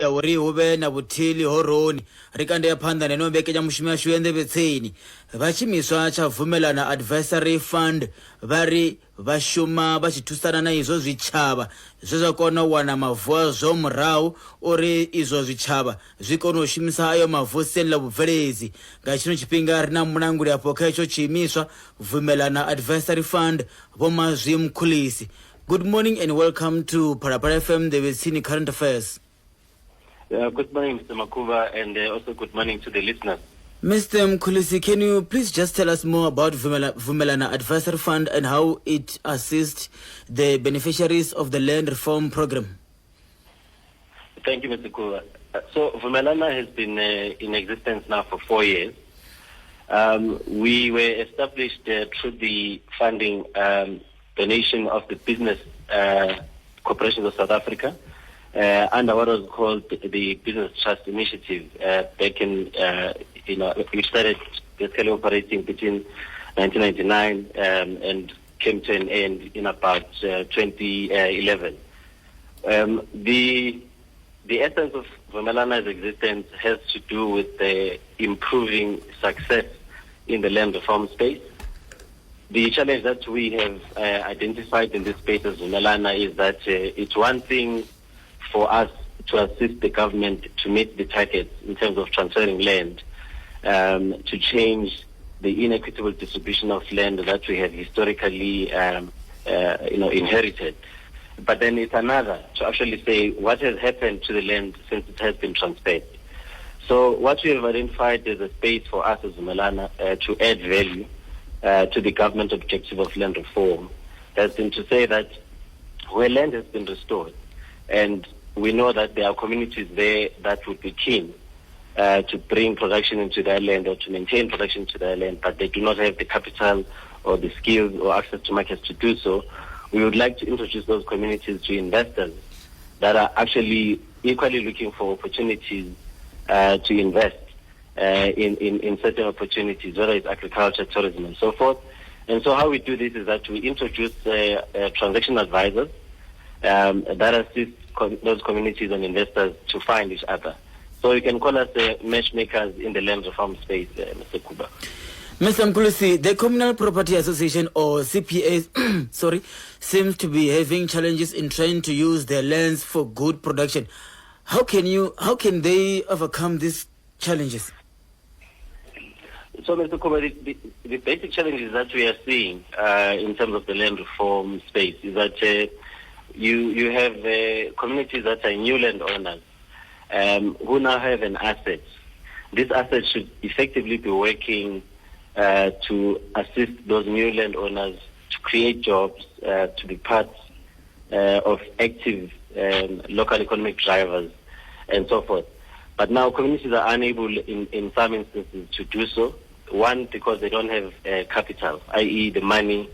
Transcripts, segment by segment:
ya uri ube na butili horoni rikande ya panda neno bekeja mushimia shuende betseni vachimiswa cha Vumelana Advisory Fund vari vashuma vachitusana na izvo zvichava zvizakona wana mavua zomurau uri izvo zvichava zvikono shimisa ayo mavu senla bubvelezi ngachino chipinga rina munanguri apo kaicho chimiswa Vumelana Advisory Fund voma zvimkulisi. Good morning and welcome to Phalaphala FM, the Wesini Current Affairs. Good morning, Mr. Makuva, and also good morning to the listeners. Mr. Mkulisi, can you please just tell us more about Vumelana Advisory Fund and how it assists the beneficiaries of the land reform program? Thank you, Mr. Kuva. So, Vumelana has been in existence now for 4 years. We were established through the funding donation of the Business Corporations of South Africa under what was called the Business Trust Initiative back in, we started basically operating between 1999 and came to an end in about 2011. The essence of Vumelana's existence has to do with improving success in the land reform space. The challenge that we have identified in this space as Vumelana is that it's one thing for us to assist the government to meet the targets in terms of transferring land, to change the inequitable distribution of land that we have historically inherited. But then it's another to actually say what has happened to the land since it has been transferred. So what we have identified is a space for us as Vumelana to add value to the government objective of land reform has been to say that where land has been restored, and we know that there are communities there that would be keen to bring production into their land or to maintain production to their land, but they do not have the capital or the skills or access to markets to do so. We would like to introduce those communities to investors that are actually equally looking for opportunities to invest in certain opportunities, whether it's agriculture, tourism, and so forth. And so how we do this is that we introduce transaction advisors that assist those communities and investors to find each other. So you can call us matchmakers in the land reform space, Mr. Kuba. Mr. Mkulisi, the Communal Property Association, or CPA, seems to be having challenges in trying to use their lands for good production. How can they overcome these challenges? So, Mr. Kuba, the basic challenges that we are seeing in terms of the land reform space is that you have communities that are new landowners who now have an asset. This asset should effectively be working to assist those new landowners to create jobs, to be part of active local economic drivers, and so forth. But now communities are unable in some instances to do so. One, because they don't have capital, i.e. the money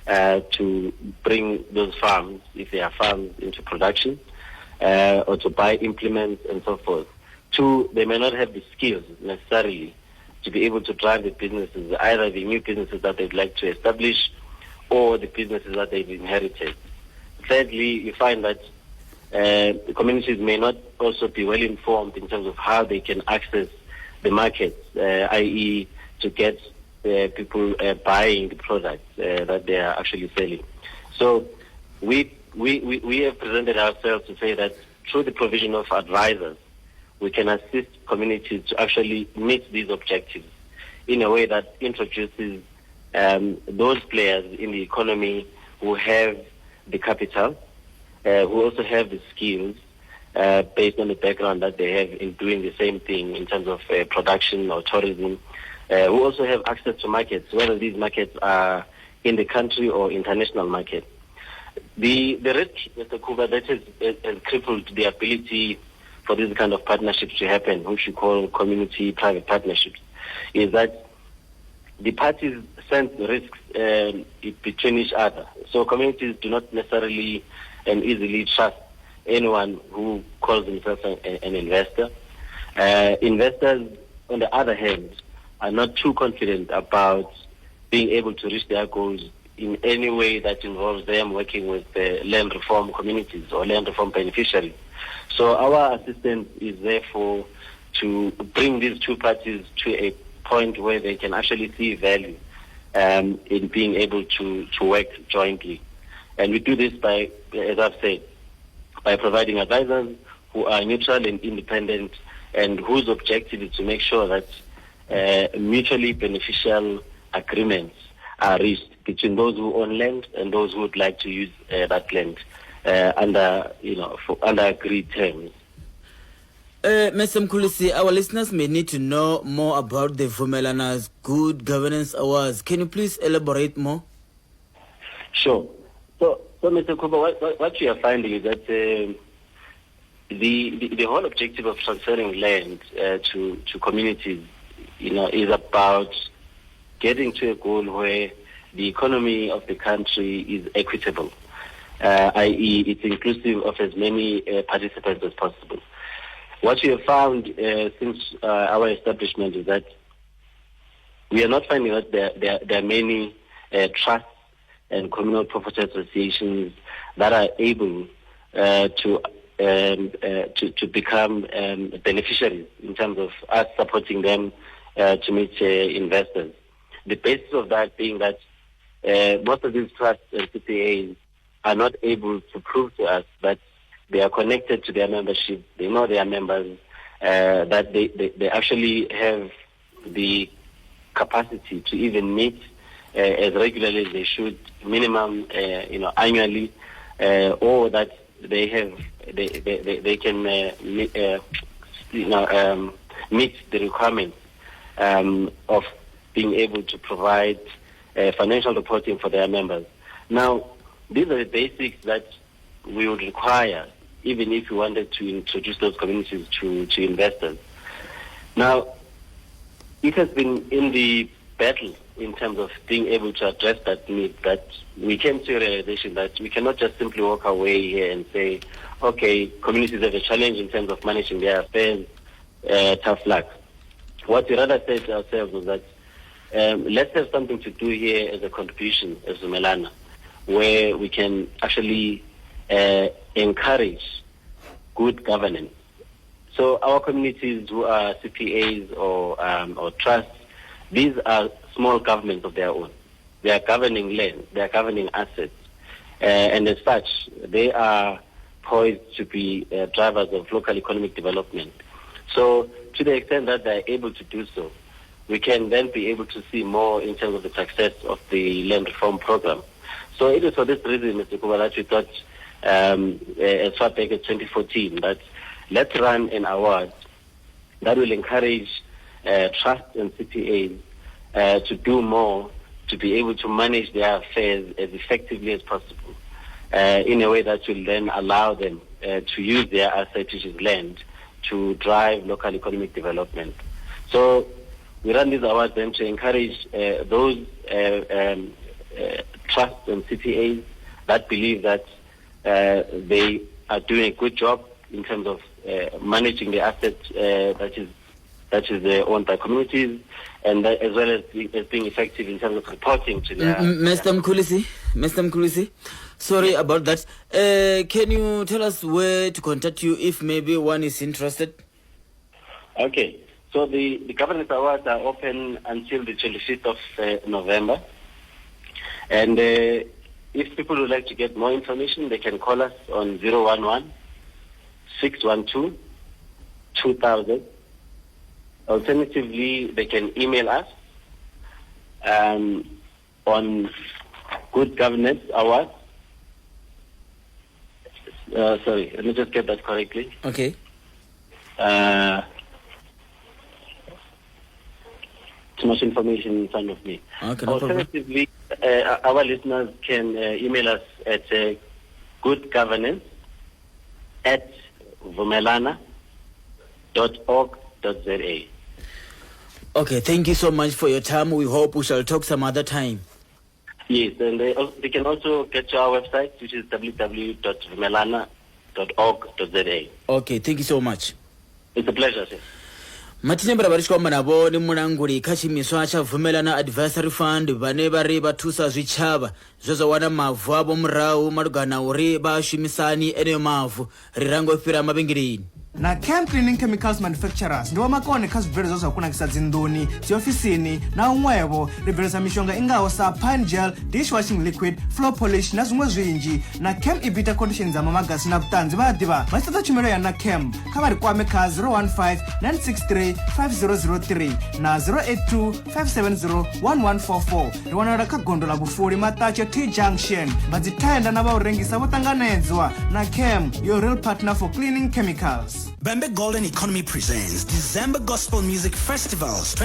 to bring those farms, if they are farms, into production, or to buy implements and so forth. Two, they may not have the skills necessarily to be able to drive the businesses, either the new businesses that they'd like to establish or the businesses that they've inherited. Thirdly, you find that the communities may not also be well informed in terms of how they can access the markets, i.e. to get people buying the products that they are actually selling. So we have presented ourselves to say that through the provision of advisors, we can assist communities to actually meet these objectives in a way that introduces those players in the economy who have the capital, who also have the skills based on the background that they have in doing the same thing in terms of production or tourism, who also have access to markets, whether these markets are in the country or international markets. The risk, Mr. Kuba, that has crippled the ability for this kind of partnerships to happen, which we call community-private partnerships, is that the parties sense risks between each other. So communities do not necessarily and easily trust anyone who calls themselves an investor. Investors, on the other hand, are not too confident about being able to reach their goals in any way that involves them working with land reform communities or land reform beneficiaries. So our assistance is therefore to bring these two parties to a point where they can actually see value in being able to work jointly. And we do this by, as I've said, by providing advisors who are neutral and independent and whose objective is to make sure that mutually beneficial agreements are reached between those who own land and those who would like to use that land under agreed terms. Mr. Mkhulisi, our listeners may need to know more about the Vumelana's Good Governance Awards. Can you please elaborate more? Sure. So Mr. Kuba, what we are finding is that the whole objective of transferring land to communities, is about getting to a goal where the economy of the country is equitable, i.e. it's inclusive of as many participants as possible. What we have found since our establishment is that we are not finding that there are many trusts and communal property associations that are able to become beneficiaries in terms of us supporting them to meet investors. The basis of that being that most of these trusts and CPAs are not able to prove to us that they are connected to their membership, they know their members, that they actually have the capacity to even meet as regularly as they should, minimum, annually, or that they can meet the requirements of being able to provide financial reporting for their members. Now, these are the basics that we would require, even if we wanted to introduce those communities to investors. Now, it has been in the battle in terms of being able to address that need that we came to a realization that we cannot just simply walk away here and say, okay, communities have a challenge in terms of managing their affairs, tough luck. What we rather said to ourselves was that let's have something to do here as a contribution as Vumelana, where we can actually encourage good governance. So our communities who are CPAs or trusts, these are small governments of their own. They are governing land, they are governing assets, and as such, they are poised to be drivers of local economic development. So to the extent that they are able to do so, we can then be able to see more in terms of the success of the land reform program. So it is for this reason, Mr. Kuba, that we thought, as far back as 2014, that let's run an award that will encourage trusts and CPAs to do more, to be able to manage their affairs as effectively as possible, in a way that will then allow them to use their asset, which is land, to drive local economic development. So we run these awards then to encourage those trusts and CPAs that believe that they are doing a good job in terms of managing the assets that is owned by communities, and that, as well as being effective in terms of reporting to their... Mr. Mkhulisi, sorry about that. Can you tell us where to contact you if maybe one is interested? Okay. So the governance awards are open until the 25th of November. And if people would like to get more information, they can call us on 011-612-2000. Alternatively, they can email us on Good Governance Awards. Sorry, let me just get that correctly. Okay. Too much information in front of me. Okay, no Alternatively, our listeners can email us at goodgovernance@vumelana.org.za. Okay, thank you so much for your time. We hope we shall talk some other time. Yes, and they can also get to our website, which is www.vumelana.org.za. Okay, thank you so much. It's a pleasure, sir. Matinyembera barishkwamba nabo ni mulanguli khachimiswa cha Vumelana Advisory Fund vane vari vathusa zvichava zvezvo wana mavu avo murau malugana uri vashumisani ene mavu rirangofira mavhengeleni. Na Chem Cleaning Chemicals Manufacturers ndiwo makone kha zwibveredzo zwa kunakisa dzinduni, dziofisini na umwevo ribveredza mishonga ingaho sa pine gel, dishwashing liquid, floor polish na zwimwe zwinji. Na Chem ibita conditions za mamagasi na vutanzi vadiva vaisata chumelo ya na Chem kha vari kwame kha 015 963 5003 na 082 570 1144 riwanala kha gondo la Bufuli Matacho T Junction. Vadzitenda na vaurengisa votanganedzwa. Na Chem, your real partner for cleaning chemicals. Bambe Golden Economy presents December Gospel Music Festivals